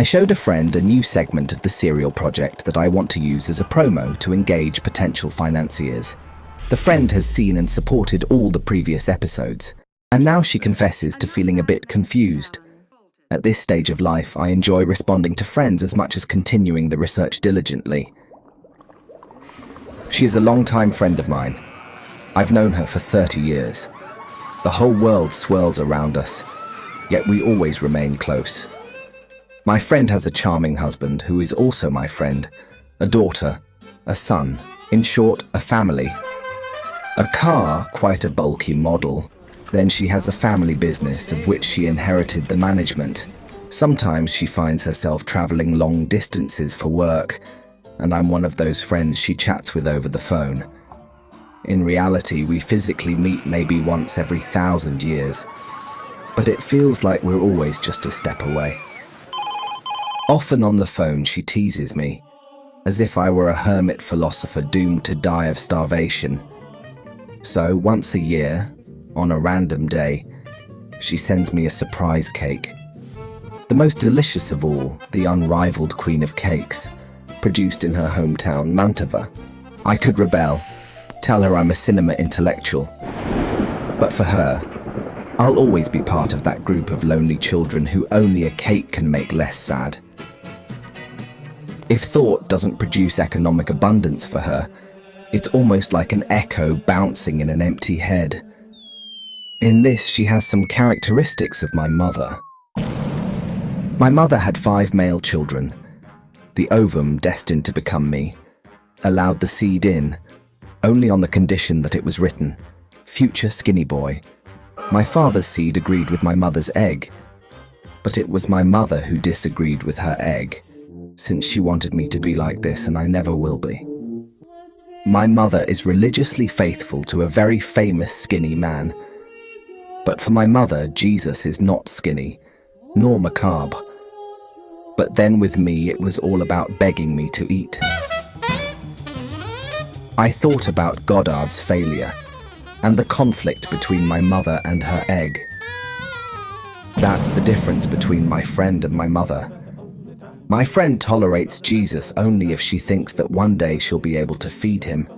showed a friend a new segment of the serial project that I want to use as a promo to engage potential financiers. The friend has seen and supported all the previous episodes, and now she confesses to feeling a bit confused. At this stage of life, I enjoy responding to friends as much as continuing the research diligently. She is a long-time friend of mine. I've known her for 30 years. The whole world swirls around us, yet we always remain close. My friend has a charming husband who is also my friend, a daughter, a son, in short, a family. A car, quite a bulky model. Then she has a family business of which she inherited the management. Sometimes she finds herself traveling long distances for work, and I'm one of those friends she chats with over the phone. In reality, we physically meet maybe once every 1,000 years, but it feels like we're always just a step away. Often on the phone, she teases me, as if I were a hermit philosopher doomed to die of starvation. So once a year, on a random day, she sends me a surprise cake. The most delicious of all, the unrivaled queen of cakes, produced in her hometown, Mantova. I could rebel, tell her I'm a cinema intellectual. But for her, I'll always be part of that group of lonely children who only a cake can make less sad. If thought doesn't produce economic abundance for her, it's almost like an echo bouncing in an empty head. In this, she has some characteristics of my mother. My mother had 5 male children. The ovum, destined to become me, allowed the seed in, only on the condition that it was written, future skinny boy. My father's seed agreed with my mother's egg, but it was my mother who disagreed with her egg, since she wanted me to be like this and I never will be. My mother is religiously faithful to a very famous skinny man, but for my mother, Jesus is not skinny, nor macabre. But then with me, it was all about begging me to eat. I thought about Godard's failure and the conflict between my mother and her egg. That's the difference between my friend and my mother. My friend tolerates Jesus only if she thinks that one day she'll be able to feed him.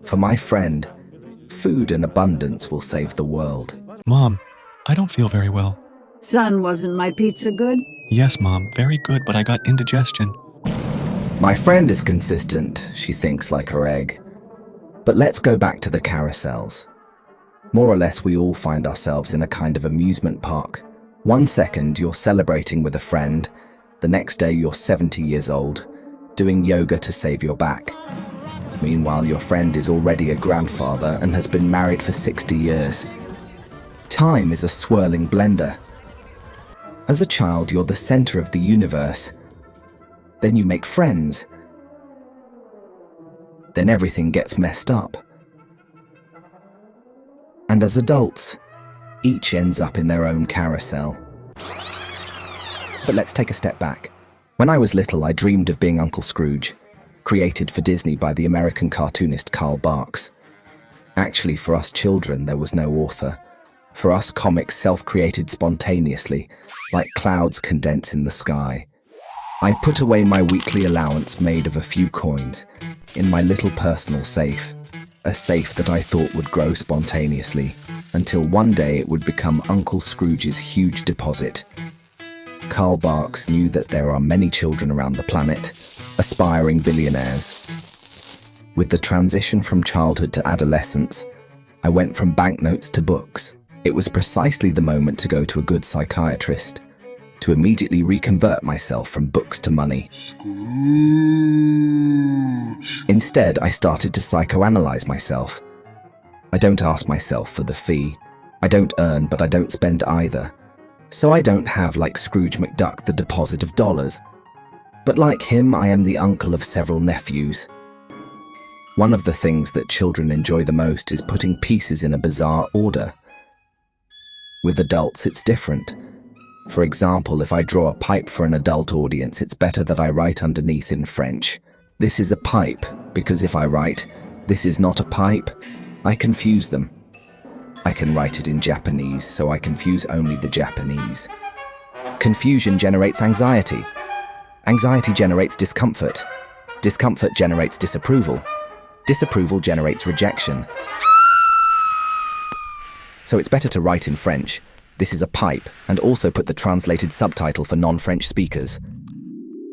For my friend, food in abundance will save the world. Mom, I don't feel very well. Son, wasn't my pizza good? Yes, Mom, very good, but I got indigestion. My friend is consistent, she thinks, like her egg. But let's go back to the carousels. More or less, we all find ourselves in a kind of amusement park. One second, you're celebrating with a friend. The next day, you're 70 years old, doing yoga to save your back. Meanwhile, your friend is already a grandfather and has been married for 60 years. Time is a swirling blender. As a child, you're the center of the universe. Then you make friends. Then everything gets messed up. And as adults, each ends up in their own carousel. But let's take a step back. When I was little, I dreamed of being Uncle Scrooge, created for Disney by the American cartoonist Carl Barks. Actually, for us children, there was no author. For us, comics self-created spontaneously, like clouds condense in the sky. I put away my weekly allowance made of a few coins in my little personal safe, a safe that I thought would grow spontaneously, until one day it would become Uncle Scrooge's huge deposit. Carl Barks knew that there are many children around the planet, aspiring billionaires. With the transition from childhood to adolescence, I went from banknotes to books. It was precisely the moment to go to a good psychiatrist, to immediately reconvert myself from books to money. Instead, I started to psychoanalyze myself. I don't ask myself for the fee. I don't earn, but I don't spend either. So I don't have, like Scrooge McDuck, the deposit of dollars. But like him, I am the uncle of several nephews. One of the things that children enjoy the most is putting pieces in a bizarre order. With adults, it's different. For example, if I draw a pipe for an adult audience, it's better that I write underneath in French, "This is a pipe," because if I write, "This is not a pipe," I confuse them. I can write it in Japanese, so I confuse only the Japanese. Confusion generates anxiety. Anxiety generates discomfort. Discomfort generates disapproval. Disapproval generates rejection. So it's better to write in French, "This is a pipe," and also put the translated subtitle for non-French speakers.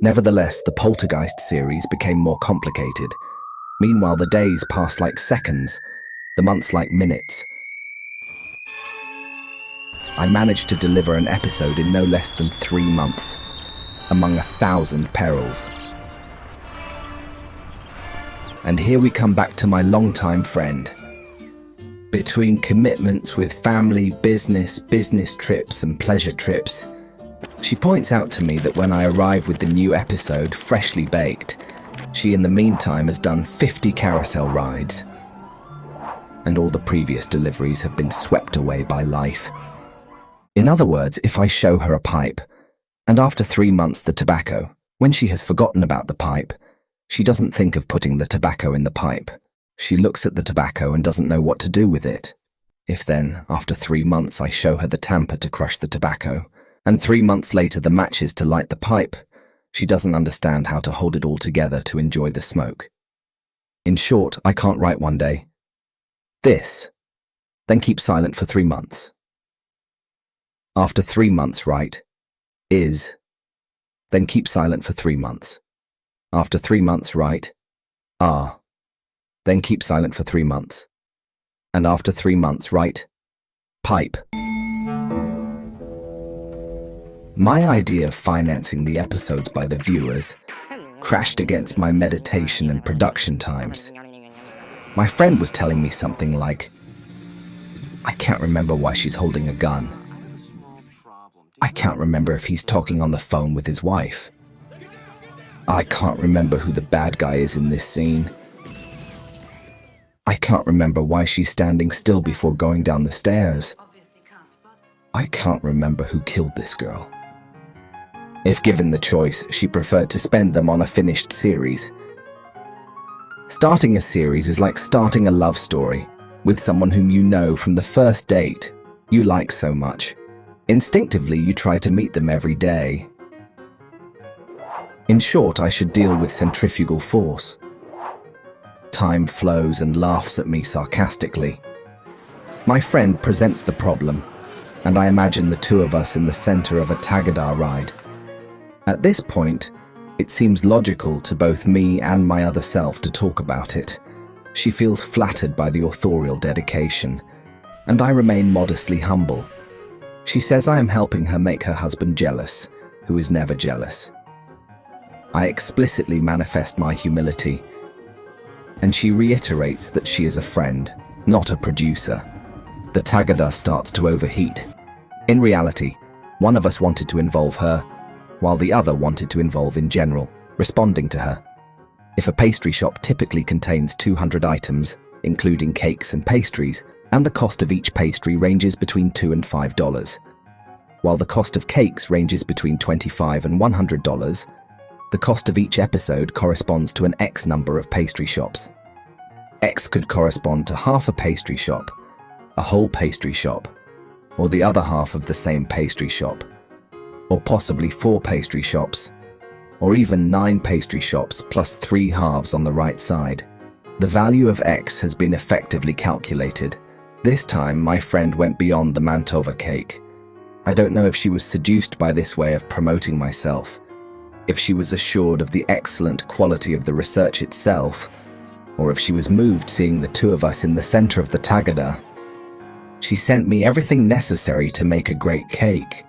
Nevertheless, the Poltergeist series became more complicated. Meanwhile, the days passed like seconds, the months like minutes. I managed to deliver an episode in no less than 3 months, among 1,000 perils. And here we come back to my longtime friend. Between commitments with family, business trips and pleasure trips, she points out to me that when I arrive with the new episode freshly baked, she in the meantime has done 50 carousel rides. And all the previous deliveries have been swept away by life. In other words, if I show her a pipe, and after 3 months the tobacco, when she has forgotten about the pipe, she doesn't think of putting the tobacco in the pipe. She looks at the tobacco and doesn't know what to do with it. If then, after 3 months, I show her the tamper to crush the tobacco, and 3 months later the matches to light the pipe, she doesn't understand how to hold it all together to enjoy the smoke. In short, I can't write one day, "This," then keep silent for 3 months. After 3 months write, "Is," then keep silent for 3 months. After 3 months write, "Are," then keep silent for 3 months. And after 3 months write, "Pipe." My idea of financing the episodes by the viewers crashed against my meditation and production times. My friend was telling me something like, "I can't remember why she's holding a gun. I can't remember if he's talking on the phone with his wife. I can't remember who the bad guy is in this scene. I can't remember why she's standing still before going down the stairs. I can't remember who killed this girl." If given the choice, she preferred to spend them on a finished series. Starting a series is like starting a love story with someone whom you know from the first date you like so much. Instinctively, you try to meet them every day. In short, I should deal with centrifugal force. Time flows and laughs at me sarcastically. My friend presents the problem, and I imagine the two of us in the center of a Tagadà ride. At this point, it seems logical to both me and my other self to talk about it. She feels flattered by the authorial dedication, and I remain modestly humble. She says I am helping her make her husband jealous, who is never jealous. I explicitly manifest my humility, and she reiterates that she is a friend, not a producer. The Tagadà starts to overheat. In reality, one of us wanted to involve her, while the other wanted to involve in general, responding to her. If a pastry shop typically contains 200 items, including cakes and pastries, and the cost of each pastry ranges between $2 and $5, while the cost of cakes ranges between $25 and $100, the cost of each episode corresponds to an X number of pastry shops. X could correspond to half a pastry shop, a whole pastry shop, or the other half of the same pastry shop, or possibly 4 pastry shops, or even 9 pastry shops plus 3 halves on the right side. The value of X has been effectively calculated. This time, my friend went beyond the Mantova cake. I don't know if she was seduced by this way of promoting myself, if she was assured of the excellent quality of the research itself, or if she was moved seeing the two of us in the center of the Tagadà. She sent me everything necessary to make a great cake.